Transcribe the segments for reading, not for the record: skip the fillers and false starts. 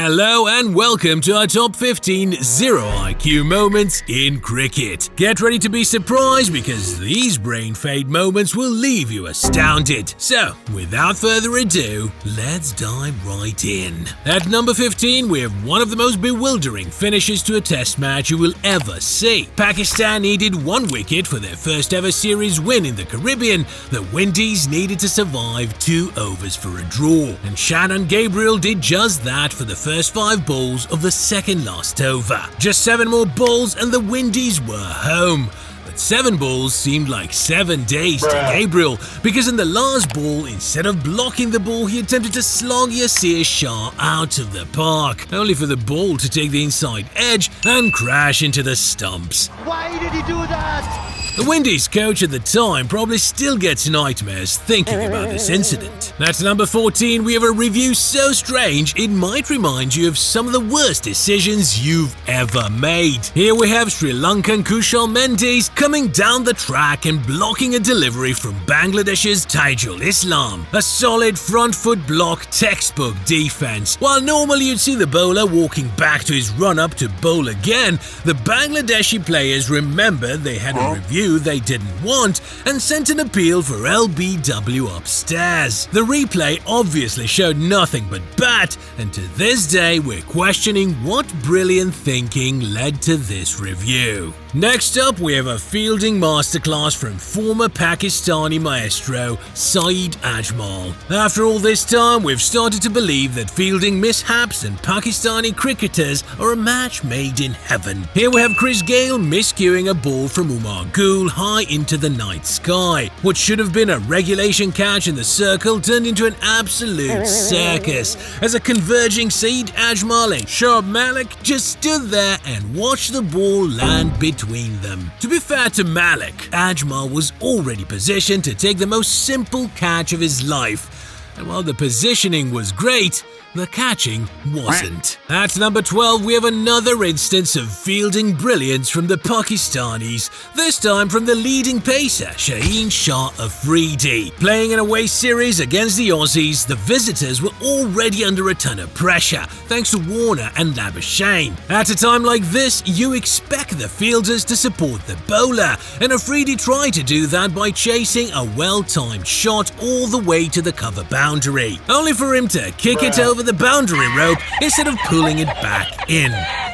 Hello and welcome to our top 15 zero IQ moments in cricket. Get ready to be surprised because these brain fade moments will leave you astounded. So, without further ado, let's dive right in. At number 15, we have one of the most bewildering finishes to a test match you will ever see. Pakistan needed 1 wicket for their first ever series win in the Caribbean. The Windies needed to survive 2 overs for a draw. And Shannon Gabriel did just that for the first 5 balls of the second last over. Just 7 more balls and the Windies were home. But 7 balls seemed like 7 days to Gabriel, because in the last ball, instead of blocking the ball, he attempted to slog Yasir Shah out of the park, only for the ball to take the inside edge and crash into the stumps. Why did he do that? The Windies coach at the time probably still gets nightmares thinking about this incident. At number 14, we have a review so strange it might remind you of some of the worst decisions you've ever made. Here we have Sri Lankan Kushal Mendis coming down the track and blocking a delivery from Bangladesh's Taijul Islam. A solid front foot block, textbook defense. While normally you'd see the bowler walking back to his run-up to bowl again, the Bangladeshi players remembered they had a review they didn't want and sent an appeal for LBW upstairs. The replay obviously showed nothing but bat, and to this day we're questioning what brilliant thinking led to this review. Next up, we have a fielding masterclass from former Pakistani maestro Saeed Ajmal. After all this time, we've started to believe that fielding mishaps and Pakistani cricketers are a match made in heaven. Here we have Chris Gayle miscuing a ball from Umar Gul high into the night sky. What should have been a regulation catch in the circle turned into an absolute circus, as a converging Saeed Ajmal and Shoaib Malik just stood there and watched the ball land between them. To be fair to Malik, Ajmal was already positioned to take the most simple catch of his life, and while the positioning was great, the catching wasn't. At number 12, we have another instance of fielding brilliance from the Pakistanis, this time from the leading pacer, Shaheen Shah Afridi. Playing an away series against the Aussies, the visitors were already under a ton of pressure, thanks to Warner and Labuschagne. At a time like this, you expect the fielders to support the bowler, and Afridi tried to do that by chasing a well-timed shot all the way to the cover boundary, only for him to kick it over the boundary rope instead of pulling it back in.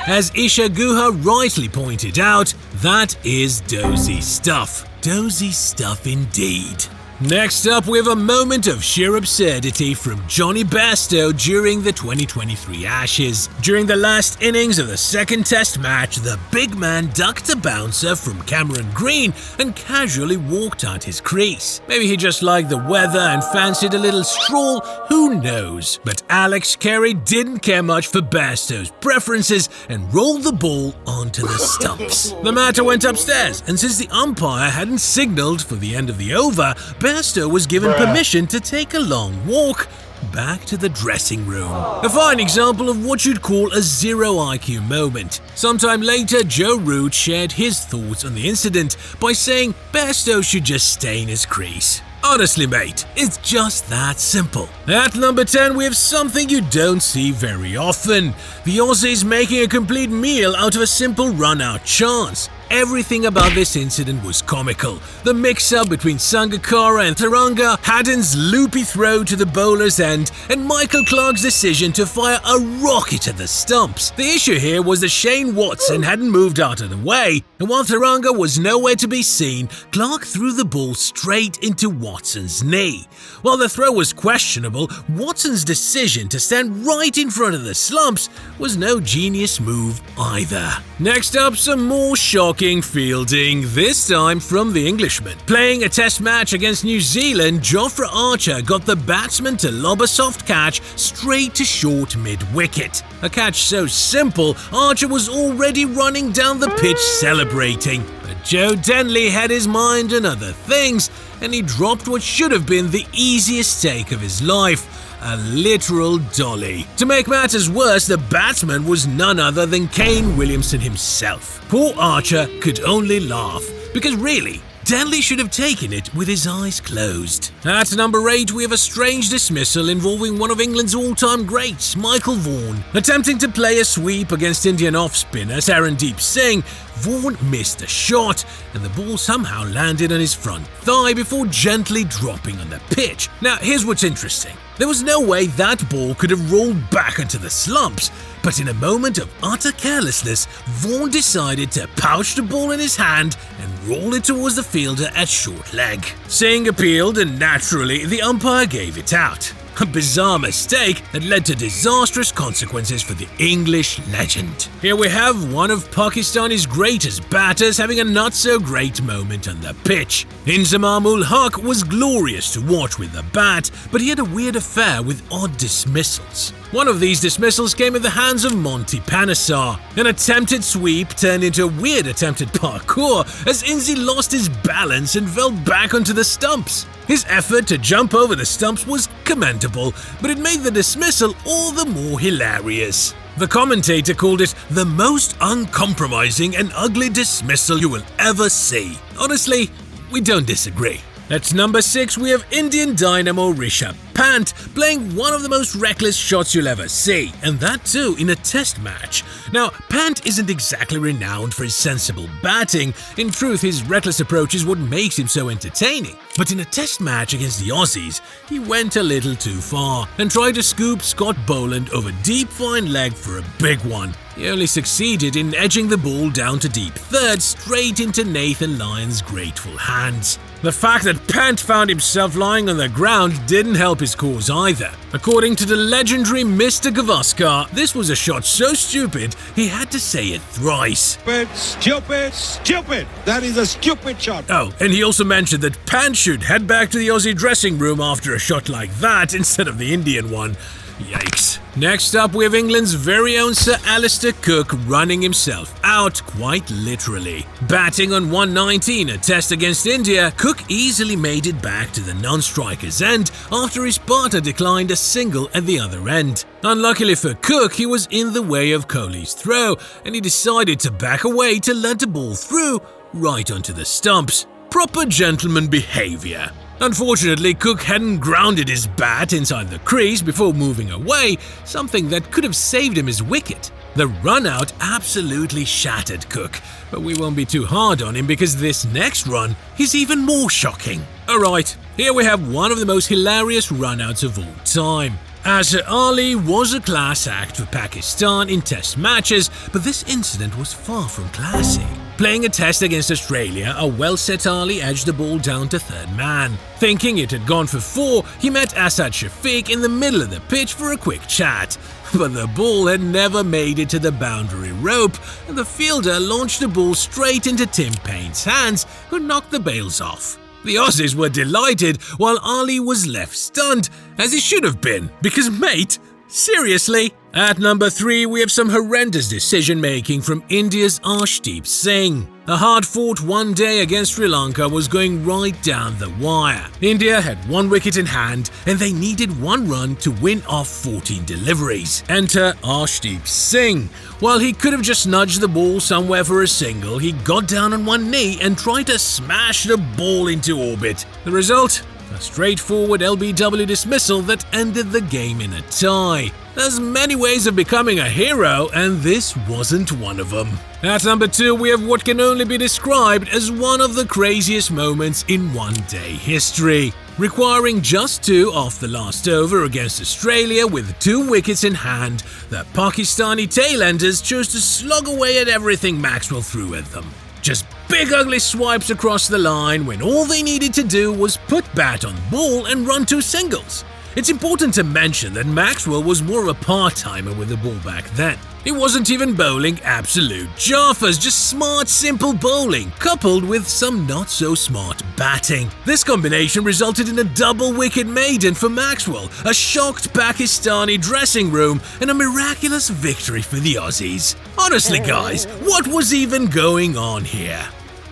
As Isha Guha rightly pointed out, that is dozy stuff. Dozy stuff indeed. Next up, we have a moment of sheer absurdity from Johnny Bairstow during the 2023 Ashes. During the last innings of the second test match, the big man ducked a bouncer from Cameron Green and casually walked out his crease. Maybe he just liked the weather and fancied a little stroll, who knows? But Alex Carey didn't care much for Bairstow's preferences and rolled the ball onto the stumps. The matter went upstairs, and since the umpire hadn't signaled for the end of the over, Bairstow was given permission to take a long walk back to the dressing room. A fine example of what you'd call a zero IQ moment. Sometime later, Joe Root shared his thoughts on the incident by saying Bairstow should just stay in his crease. Honestly, mate, it's just that simple. At number 10, we have something you don't see very often. The Aussies making a complete meal out of a simple run-out chance. Everything about this incident was comical. The mix-up between Sangakkara and Tharanga, Haddon's loopy throw to the bowler's end, and Michael Clarke's decision to fire a rocket at the stumps. The issue here was that Shane Watson hadn't moved out of the way, and while Tharanga was nowhere to be seen, Clarke threw the ball straight into Watson's knee. While the throw was questionable, Watson's decision to stand right in front of the slumps was no genius move either. Next up, some more shocking fielding, this time from the Englishman. Playing a test match against New Zealand, Jofra Archer got the batsman to lob a soft catch straight to short mid-wicket. A catch so simple, Archer was already running down the pitch celebrating. But Joe Denley had his mind on other things, and he dropped what should have been the easiest take of his life. A literal dolly. To make matters worse, the batsman was none other than Kane Williamson himself. Poor Archer could only laugh, because really, Denley should have taken it with his eyes closed. At number 8, we have a strange dismissal involving one of England's all-time greats, Michael Vaughan. Attempting to play a sweep against Indian off-spinner Tarandeep Singh, Vaughan missed a shot and the ball somehow landed on his front thigh before gently dropping on the pitch. Now, here's what's interesting. There was no way that ball could have rolled back into the slumps, but in a moment of utter carelessness, Vaughan decided to pouch the ball in his hand and roll it towards the fielder at short leg. Singh appealed and naturally the umpire gave it out. A bizarre mistake that led to disastrous consequences for the English legend. Here we have one of Pakistani's greatest batters having a not-so-great moment on the pitch. Inzamam-ul Haq was glorious to watch with the bat, but he had a weird affair with odd dismissals. One of these dismissals came at the hands of Monty Panesar. An attempted sweep turned into a weird attempted parkour as Inzi lost his balance and fell back onto the stumps. His effort to jump over the stumps was commendable, but it made the dismissal all the more hilarious. The commentator called it the most uncompromising and ugly dismissal you will ever see. Honestly, we don't disagree. At number 6, we have Indian dynamo Rishabh Pant playing one of the most reckless shots you'll ever see, and that too in a test match. Now, Pant isn't exactly renowned for his sensible batting. In truth, his reckless approach is what makes him so entertaining. But in a test match against the Aussies, he went a little too far and tried to scoop Scott Boland over deep fine leg for a big one. He only succeeded in edging the ball down to deep third straight into Nathan Lyon's grateful hands. The fact that Pant found himself lying on the ground didn't help his cause either. According to the legendary Mr. Gavaskar, this was a shot so stupid he had to say it thrice. Stupid, stupid, stupid! That is a stupid shot! Oh, and he also mentioned that Pant should head back to the Aussie dressing room after a shot like that instead of the Indian one. Yikes. Next up, we have England's very own Sir Alistair Cook running himself out, quite literally. Batting on 119, a test against India, Cook easily made it back to the non-striker's end after his partner declined a single at the other end. Unluckily for Cook, he was in the way of Kohli's throw, and he decided to back away to let the ball through right onto the stumps. Proper gentleman behavior. Unfortunately, Cook hadn't grounded his bat inside the crease before moving away, something that could have saved him his wicket. The runout absolutely shattered Cook, but we won't be too hard on him because this next run is even more shocking. Alright, here we have one of the most hilarious runouts of all time. Azhar Ali was a class act for Pakistan in test matches, but this incident was far from classy. Playing a test against Australia, a well-set Ali edged the ball down to third man. Thinking it had gone for 4, he met Asad Shafiq in the middle of the pitch for a quick chat. But the ball had never made it to the boundary rope, and the fielder launched the ball straight into Tim Paine's hands, who knocked the bails off. The Aussies were delighted, while Ali was left stunned, as he should have been, because mate, seriously? At number 3, we have some horrendous decision-making from India's Arshdeep Singh. A hard-fought one-day against Sri Lanka was going right down the wire. India had 1 wicket in hand, and they needed 1 run to win off 14 deliveries. Enter Arshdeep Singh. While he could have just nudged the ball somewhere for a single, he got down on 1 knee and tried to smash the ball into orbit. The result? A straightforward LBW dismissal that ended the game in a tie. There's many ways of becoming a hero, and this wasn't one of them. At number 2, we have what can only be described as one of the craziest moments in one-day history. Requiring just 2 off the last over against Australia with 2 wickets in hand, the Pakistani tailenders chose to slog away at everything Maxwell threw at them. Just big ugly swipes across the line when all they needed to do was put bat on ball and run 2 singles. It's important to mention that Maxwell was more of a part-timer with the ball back then. He wasn't even bowling absolute jaffas, just smart, simple bowling, coupled with some not-so-smart batting. This combination resulted in a double-wicket maiden for Maxwell, a shocked Pakistani dressing room, and a miraculous victory for the Aussies. Honestly, guys, what was even going on here?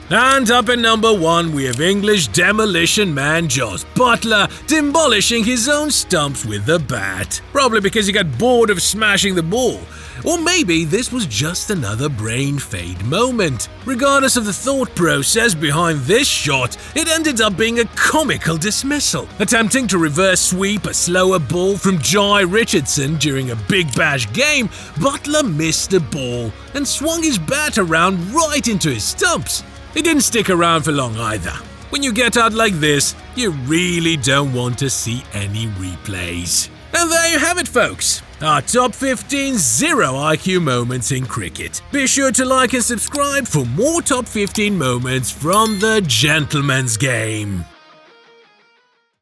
And up at number 1, we have English demolition man Jos Buttler demolishing his own stumps with a bat. Probably because he got bored of smashing the ball. Or maybe this was just another brain fade moment. Regardless of the thought process behind this shot, it ended up being a comical dismissal. Attempting to reverse sweep a slower ball from Jai Richardson during a Big Bash game, Buttler missed the ball and swung his bat around right into his stumps. He didn't stick around for long either. When you get out like this, you really don't want to see any replays. And there you have it, folks. Our top 15 zero IQ moments in cricket. Be sure to like and subscribe for more top 15 moments from the gentleman's game.